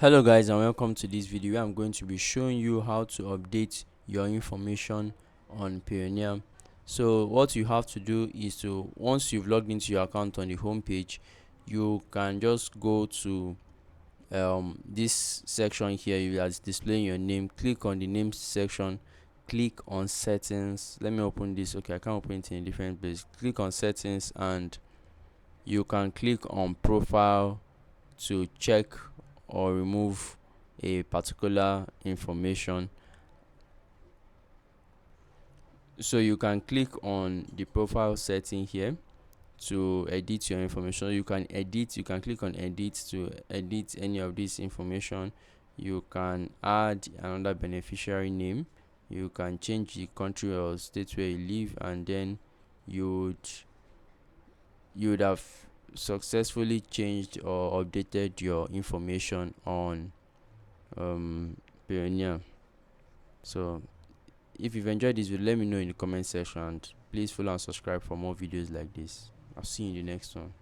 Hello guys, and welcome to this video where I'm going to be showing you how to update your information on Payoneer. So what you have to do is to, once you've logged into your account on the home page, you can just go to this section here that's displaying your name. Click on the name section, click on settings. Let me open this. Okay, I can open it in a different place. Click on settings and you can click on profile to check or remove a particular information. So you can click on the profile setting here to edit your information. You can click on edit to edit any of this information. You can add another beneficiary name. You can change the country or state where you live, and then you would have successfully changed or updated your information on Payoneer. So if you've enjoyed this video, let me know in the comment section, and please follow and subscribe for more videos like this. I'll see you in the next one.